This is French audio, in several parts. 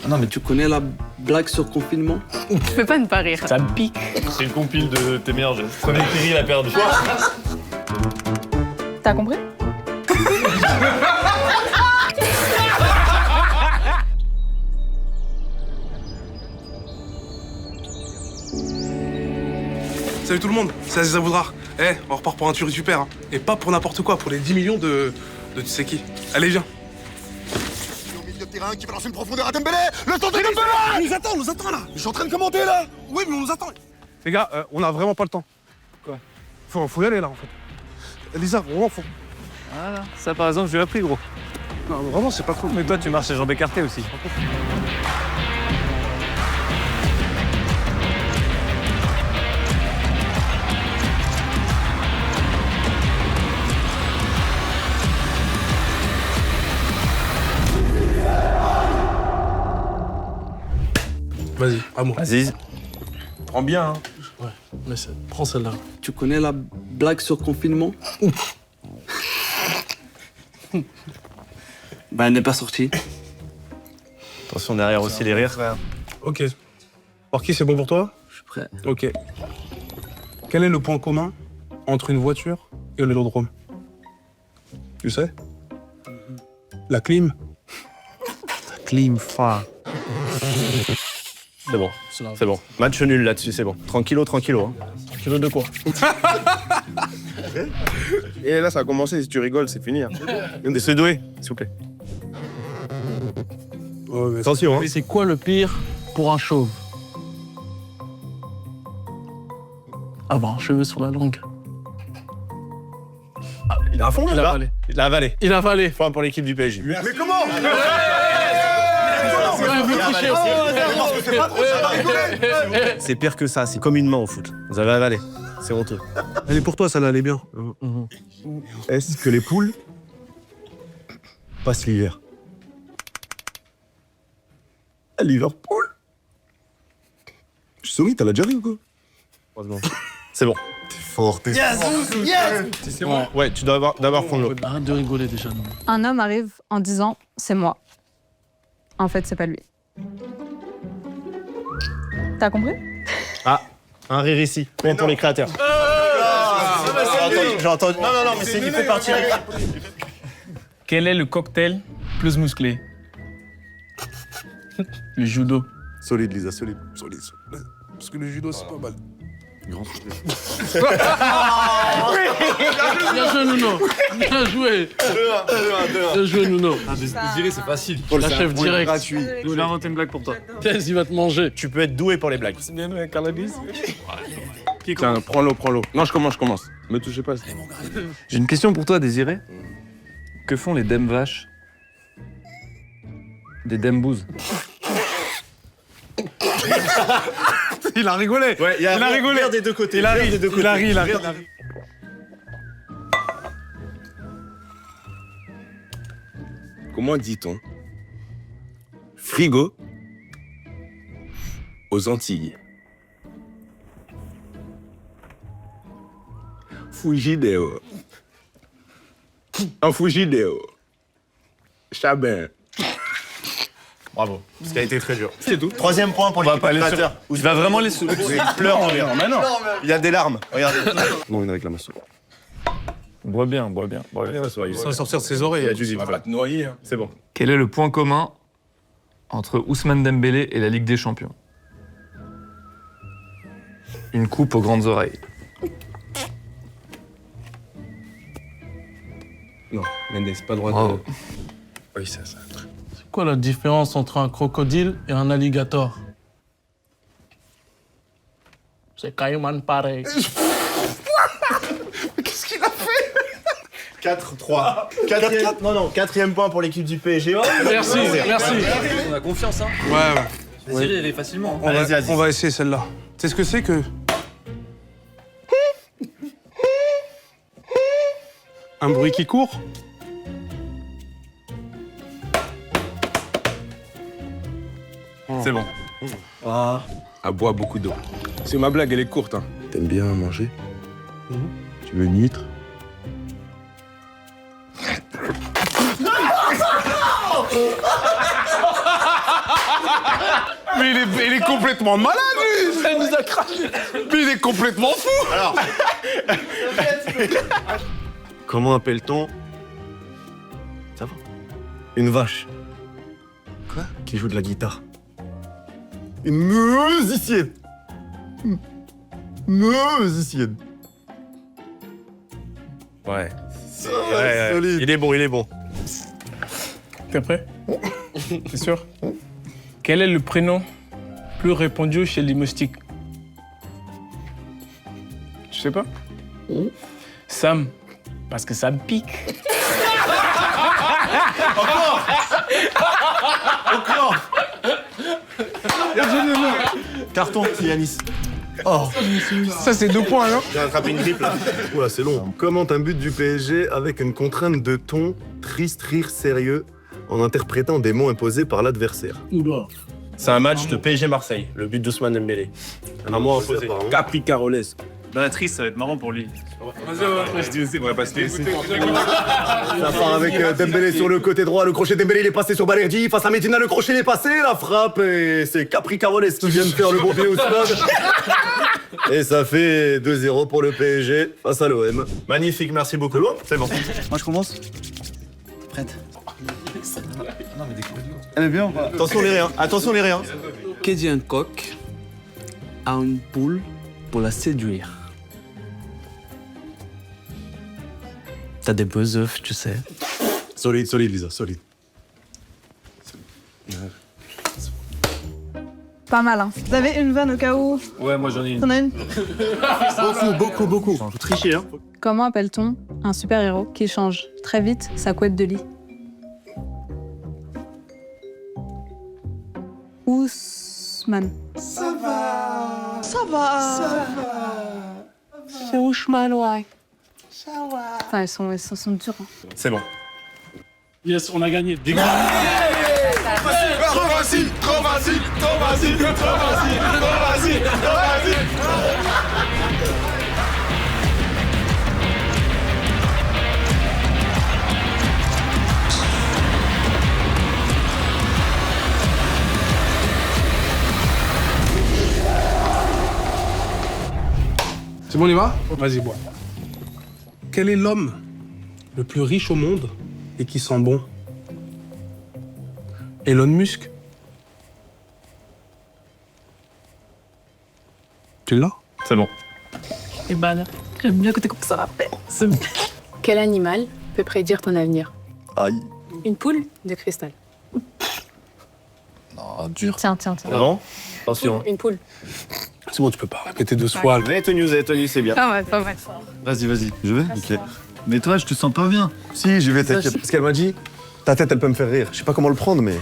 Non, mais tu connais la blague sur confinement? Je peux pas ne pas rire. Ça me pique. C'est une compile de tes meilleurs gestes. Prenez Thierry, il a perdu. T'as compris? Salut tout le monde, c'est Aziz Aboudrar. On repart pour un tuerie super. Hein. Et pas pour n'importe quoi, pour les 10 millions de tu sais qui. Allez, viens. Au milieu de terrain qui va lancer une profondeur à Dembélé. Le centre de Dembélé. On nous attend là. Je suis en train de commenter là. Oui, mais on nous attend. Les gars, on a vraiment pas le temps. Quoi? Faut y aller là en fait. Lisa, vraiment faut. Voilà, ça par exemple, je l'ai appris, gros. Non, vraiment, c'est pas cool. Mais toi, tu marches les jambes écartées aussi. Vas-y, à moi. Aziz, prends bien, hein. Ouais, mais prends celle-là. Tu connais la blague sur confinement? Ben, elle n'est pas sortie. Attention derrière aussi les rires. Ok. Porky, c'est bon pour toi? Je suis prêt. Ok. Quel est le point commun entre une voiture et le vélodrome? Tu sais? La clim. Clim fa. C'est bon, c'est bon. Match nul là-dessus, c'est bon. Tranquillo. Hein. Kilo de quoi? Et là, ça a commencé. Si tu rigoles, c'est fini. Hein. C'est doué, s'il vous plaît. Ouais, mais Attention, hein. C'est quoi le pire pour un chauve? Avoir un cheveu sur la langue. Il a à fond, Il a avalé. Il a avalé. Il a avalé. Point pour l'équipe du PSG. Mais comment? C'est pire que ça, c'est comme une main au foot. Vous avez avalé. C'est honteux. elle est pour toi, celle-là, elle est bien. Est-ce que les poules passent l'hiver à Liverpool? Je souris, t'as la déjà vu ou quoi? Heureusement. C'est bon. T'es fort, t'es C'est bon. Ouais, tu dois d'abord prendre l'autre. Arrête de rigoler déjà, non. Un homme arrive en disant « c'est moi ». En fait, c'est pas lui. T'as compris? Ah, un rire ici. Point pour les créateurs. J'ai entendu. Non, mais c'est il fait partie. Quel est le cocktail plus musclé? Le judo. Solide, Lisa, solide. Solide. Parce que le judo, c'est pas mal. Grand. Bien joué, Nuno. Bien joué. 2-1. Bien joué, Nuno. Désiré, c'est facile. La chef direct. Gratuit. Il a inventé une blague pour toi. Tiens, il va te manger. Tu peux être doué pour les blagues. C'est bien avec Carlabis. Tiens, prends-le. Non, je commence. Me touchez pas. J'ai une question pour toi, Désiré. Que font les dèmes vaches? Des dèmes bouses. Il a rigolé. Ouais, il a rigolé des deux côtés. Il a ri. Il a ri. Comment dit-on frigo aux Antilles? Fugideo. Un fugideo. Chabin. Bravo. Ce qui a été très dur. C'est tout. Troisième point pour l'équipe créateur. Tu vas vraiment les Il pleure en rire. Mais non. Il y a des larmes. Regardez. Non, une réclamation. Bois bien. Ça va sortir de ses oreilles. Il va te noyer. Hein. C'est bon. Quel est le point commun entre Ousmane Dembélé et la Ligue des Champions? Une coupe aux grandes oreilles. Non, Mendes, pas le droit Bravo. de... Oui, ça. C'est quoi la différence entre un crocodile et un alligator? C'est caïman pareil. Qu'est-ce qu'il a fait? 4-3. Quatrième point pour l'équipe du PSG. Merci. On a confiance, hein. Ouais. Désiré, il est facilement. Allez-y. On va essayer celle-là. Tu sais ce que c'est que... Un bruit qui court? C'est bon. À boire beaucoup d'eau. C'est ma blague, elle est courte. Hein. T'aimes bien manger? Tu veux une huître? Mais il est complètement malade, lui. Elle nous a craché. Mais il est complètement fou. Alors. Comment appelle-t-on... Ça va? Une vache. Quoi? Qui joue de la guitare. Une musicienne. Musicienne. Ouais. Solide. Il est bon, il est bon. T'es prêt? T'es sûr? Quel est le prénom plus répandu chez les moustiques? Je sais pas. Sam, parce que ça me pique. Encore. Carton, c'est Yanis. Oh. Ça, c'est 2 points, non? J'ai rattrapé une grippe, là. Oula, c'est long. Commente un but du PSG avec une contrainte de ton, triste rire sérieux, en interprétant des mots imposés par l'adversaire. Oula. C'est un match de PSG-Marseille, le but d'Ousmane Dembélé. Un mot imposé. Capri Caroles. Dans triste, ça va être marrant pour lui. Ça part avec Dembélé sur le côté droit, le crochet Dembélé il est passé sur Balerdi, face à Medina, le crochet il est passé, la frappe, et c'est Capri Caroles qui vient de faire le bon pied au stade. Et ça fait 2-0 pour le PSG face à l'OM. Magnifique, merci beaucoup. C'est bon. Moi, je commence. T'es prête? Elle est bien ou pas? Attention les riens, attention les riens. Que dit un coq à une poule pour la séduire? T'as des beaux œufs, tu sais. Solide, solide Lisa, solide. Pas mal, hein. Vous avez une vanne au cas où? Ouais, moi j'en ai une. T'en as une? Beaucoup. Faut tricher, hein. Comment appelle-t-on un super-héros qui change très vite sa couette de lit? Ousmane. Ça va. C'est Ousmane, ouais. Enfin, ils sont durs. Hein. C'est bon. Yes, on a gagné. Trop facile. C'est bon, on y va? Vas-y, bois. Quel est l'homme le plus riche au monde et qui sent bon? Elon Musk. Tu l'as? C'est bon. Et ben, j'aime bien que t'es comme ça. Quel animal peut prédire ton avenir? Aïe. Une poule de cristal. Non, dur. Tiens. Non. Attention. Une poule. C'est bon, tu peux pas répéter 2 fois. Tenue, c'est bien. Ah ouais, pas mal. Vas-y. Je vais? Ok. Mais toi, je te sens pas bien. Si, j'y vais, t'inquiète. Parce qu'elle m'a dit, ta tête, elle peut me faire rire. Je sais pas comment le prendre, mais...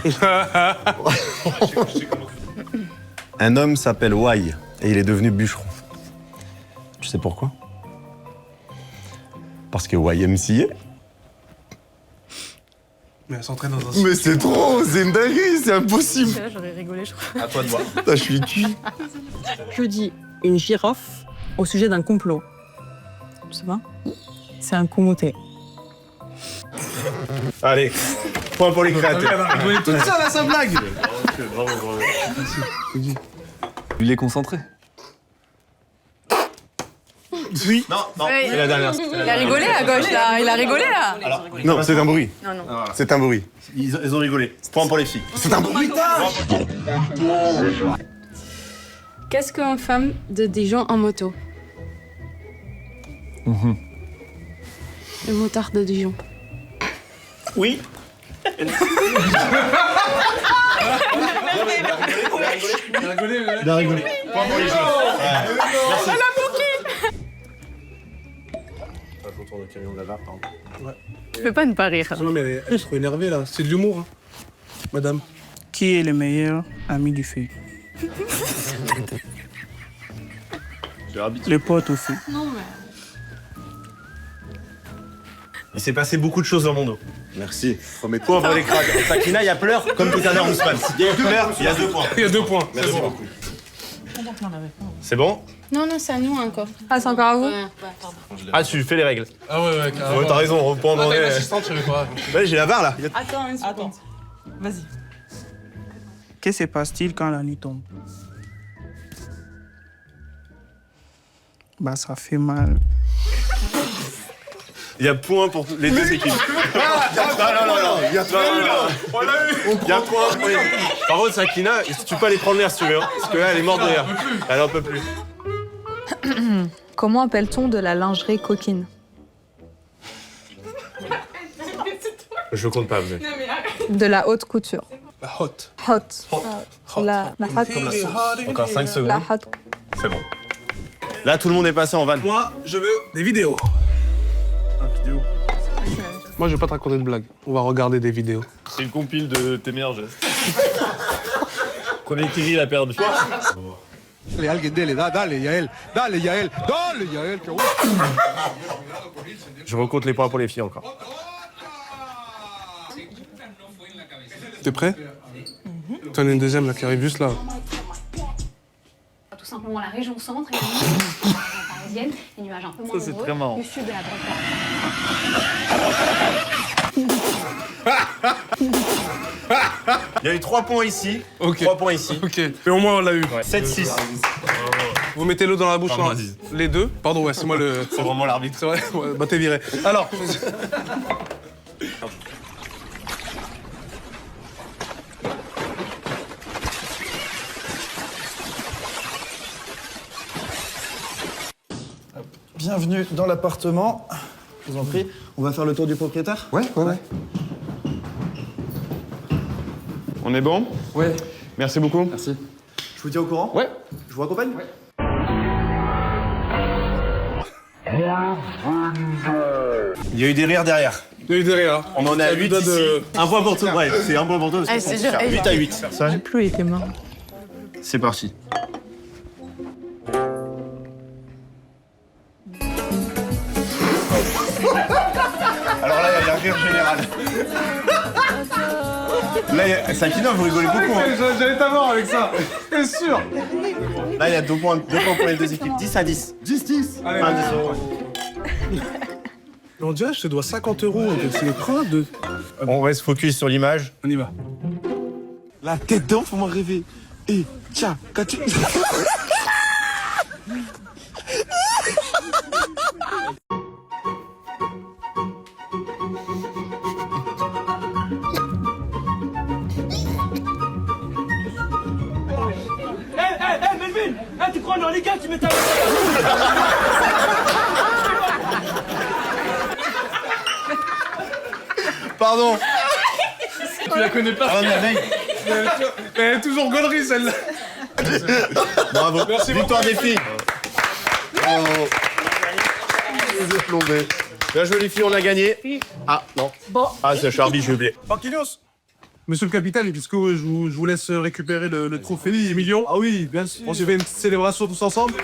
Un homme s'appelle Wai et il est devenu bûcheron. Tu sais pourquoi? Parce que YMCA. Mais elle s'entraîne dans un... Mais c'est trop, c'est une dinguerie, c'est impossible. J'aurais rigolé, je crois. À toi de voir. Putain, je suis cuit. Que dit une girafe au sujet d'un complot? Je sais pas. C'est un commoté. Allez, point pour les créateurs. Toute seule à sa blague. Bravo. Il est concentré. Oui. Non, Ouais, c'est la dernière. Il a rigolé à gauche, là. Il a rigolé, là. Non, c'est un bruit. Non. C'est un bruit. Ils ont rigolé. Point pour les filles. C'est un bruit. Qu'est-ce qu'une femme de Dijon en moto? Le motard de Dijon. Oui. Il a rigolé. Point pour les filles. Merci. Le camion de la barre, pardon. Je peux pas ne pas rire. Non, mais elle est trop énervée, là. C'est de l'humour, hein. Madame. Qui est le meilleur ami du feu? Le pote au feu. Non, mais... Il s'est passé beaucoup de choses dans mon dos. Merci. Remets-toi pour les cracks. Sakina, il y a pleure, comme tout à l'heure, Ousmane. Il y a 2 pleure, il y a 2 points. Il y a 2 points. Merci beaucoup. C'est bon? Non, c'est à nous encore. Ah, c'est encore à vous? Ouais, pardon. Ah, tu fais les règles. Ah ouais, carrément. Ouais, t'as raison, reprends dans T'as une les... assistante, je savais pas. Ouais, j'ai la barre, là. Attends une seconde. Vas-y. Que se passe-t-il quand la nuit tombe? Bah, ça fait mal. Il y a point pour les deux équipes. Non, il y a point pour les... Par contre, Sakina, tu peux aller prendre l'air si tu veux, hein, parce que là, elle est morte de rire. Elle en peut plus. Comment appelle-t-on de la lingerie coquine? Je compte pas, mais... De la haute couture. La hot. Hot. La hot. Encore 5 secondes. La hot. C'est bon. Là, tout le monde est passé en vanne. Moi, je veux des vidéos. Moi, je vais pas te raconter de blague. On va regarder des vidéos. C'est une compile de tes meilleurs gestes. Prenez Thierry, il a perdu. Je recompte les points pour les filles encore. T'es prêt? T'en as une deuxième là qui arrive juste là. Tout simplement la région centre et la parisienne, les nuages un peu moins Ça, c'est très marrant. du sud de la Bretagne. Il y a eu 3 points ici. Ok. 3 points ici. Ok. Mais au moins, on l'a eu. 7-6. Vous mettez l'eau dans la bouche, Pardon, là. vas-y. Les deux. Pardon, ouais, c'est moi le... C'est vraiment l'arbitre. C'est vrai? Ouais, bah t'es viré. Alors... Bienvenue dans l'appartement. Je vous en prie. On va faire le tour du propriétaire? Ouais. On est bon? Ouais. Merci beaucoup. Merci. Je vous tiens au courant? Ouais. Je vous accompagne? Ouais. Il y a eu des rires derrière. Il y a eu derrière. On en est à 8 ici. Un point pour toi. Ouais, c'est un point pour toi. Ah, c'est dur. 8 à 8. J'ai plus été mort. C'est parti. Alors là, il y a un rire général. Là, Sakina, vous rigolez beaucoup. Hein. J'allais t'avoir avec ça. T'es sûr? Là, il y a 2 points pour les deux équipes. 10 à 10. 10-10. Allez, Enfin, 10 euros. Mais on dirait que je te dois 50 €. C'est le train de... On reste focus sur l'image. On y va. La tête d'enfant, faut m'en rêver. Et tiens, quand tu... Melvin! Tu crois dans les gars qui mettent à... Pardon. Tu la connais pas? Ah, mais mec. Elle est toujours gaulerie, celle-là. Bravo. Merci Victoire beaucoup. des filles. Bravo. Je les ai plombés. Bien joué les filles, on a gagné. Ah, non. Bon. Ah, c'est Charby, j'ai oublié. Marquinhos. Monsieur le capitaine, est-ce que je vous laisse récupérer le trophée des millions? Ah oui, bien sûr. On se fait une petite célébration tous ensemble?